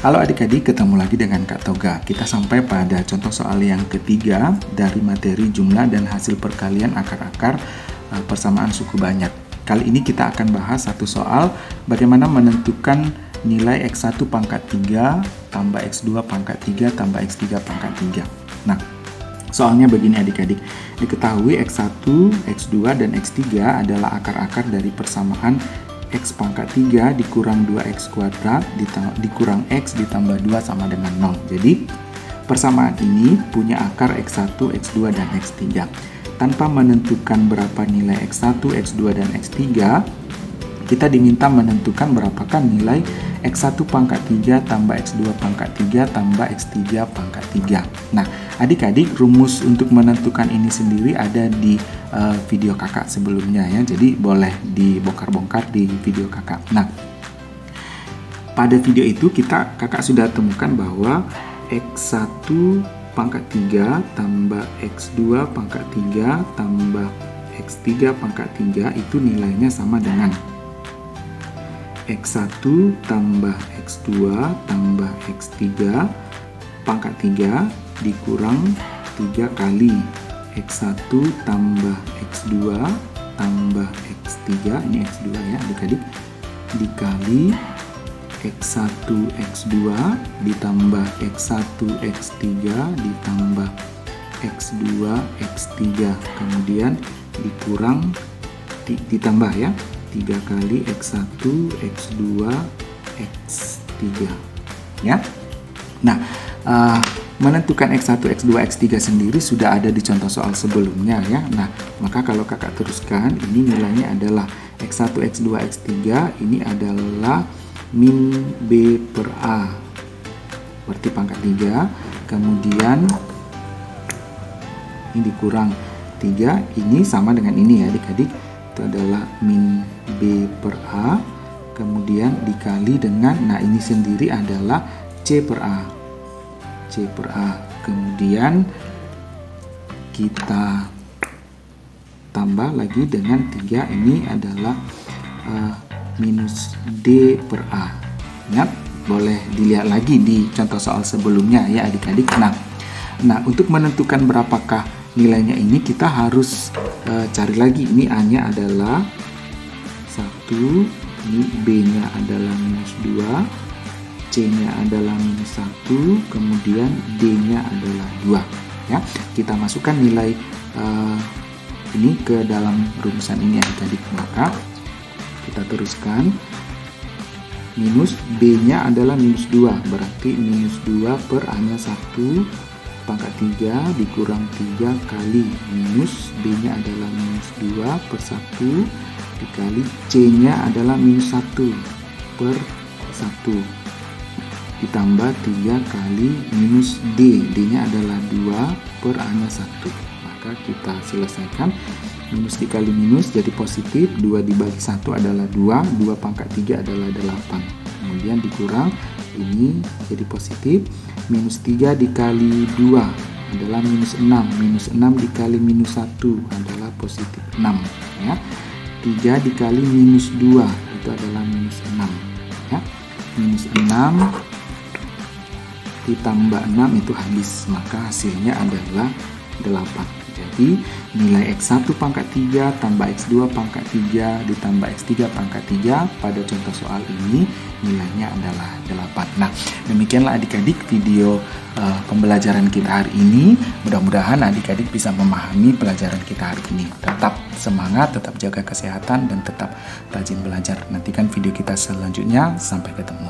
Halo adik-adik, ketemu lagi dengan Kak Toga. Kita sampai pada contoh soal yang ketiga dari materi jumlah dan hasil perkalian akar-akar persamaan suku banyak. Kali ini kita akan bahas satu soal bagaimana menentukan nilai X1 pangkat 3 tambah X2 pangkat 3 tambah X3 pangkat 3. Nah, soalnya begini adik-adik. Diketahui X1, X2, dan X3 adalah akar-akar dari persamaan X pangkat 3 dikurang 2X kuadrat dikurang X ditambah 2 sama dengan 0. Jadi, persamaan ini punya akar X1, X2, dan X3. Tanpa menentukan berapa nilai X1, X2, dan X3, kita diminta menentukan berapakah nilai X1 pangkat 3 tambah X2 pangkat 3 tambah X3 pangkat 3. Nah, adik-adik, rumus untuk menentukan ini sendiri ada di video kakak sebelumnya ya. Jadi boleh dibongkar-bongkar di video kakak. Nah, pada video itu kakak sudah temukan bahwa X1 pangkat 3 tambah X2 pangkat 3 tambah X3 pangkat 3 itu nilainya sama dengan X1 tambah X2 tambah X3 pangkat 3 dikurang 3 kali X1 tambah X2 tambah X3, ini X2 ya adik-adik, dikali X1 X2 ditambah X1 X3 ditambah X2 X3, kemudian dikurang ditambah ya 3 kali X1 X2 X3 ya. Nah, menentukan X1, X2, X3 sendiri sudah ada di contoh soal sebelumnya ya. Nah, maka kalau kakak teruskan, ini nilainya adalah X1, X2, X3 ini adalah min B per A, berarti pangkat 3, kemudian ini dikurang 3, ini sama dengan ini ya adik-adik, itu adalah min B per A, kemudian dikali dengan, nah ini sendiri adalah C per A, C per A, kemudian kita tambah lagi dengan 3, ini adalah minus D per A. Ingat, boleh dilihat lagi di contoh soal sebelumnya ya adik-adik. Nah, untuk menentukan berapakah nilainya ini kita harus cari lagi. Ini A-nya adalah 1, ini B-nya adalah minus 2, C-nya adalah minus 1, kemudian D-nya adalah 2 ya. Kita masukkan nilai ini ke dalam rumusan ini adik-adik. Maka kita teruskan, minus B-nya adalah minus 2, berarti minus 2 per A-nya 1 pangkat 3 dikurang 3 kali minus B-nya adalah minus 2 per 1 dikali C-nya adalah minus 1 per 1 ditambah 3 kali minus D, D-nya adalah 2 per A-nya 1. Maka kita selesaikan, minus dikali minus jadi positif, 2 dibagi 1 adalah 2, 2 pangkat 3 adalah 8, kemudian dikurang, ini jadi positif, minus 3 dikali 2 adalah minus 6, minus 6 dikali minus 1 adalah positif 6 ya. 3 dikali minus 2 itu adalah minus 6 ya. Minus 6 ditambah 6 itu habis, maka hasilnya adalah 8. Jadi nilai X1 pangkat 3 tambah X2 pangkat 3 ditambah X3 pangkat 3 pada contoh soal ini nilainya adalah 8. Nah, demikianlah adik-adik video pembelajaran kita hari ini. Mudah-mudahan adik-adik bisa memahami pelajaran kita hari ini. Tetap semangat, tetap jaga kesehatan, dan tetap rajin belajar. Nantikan video kita selanjutnya. Sampai ketemu.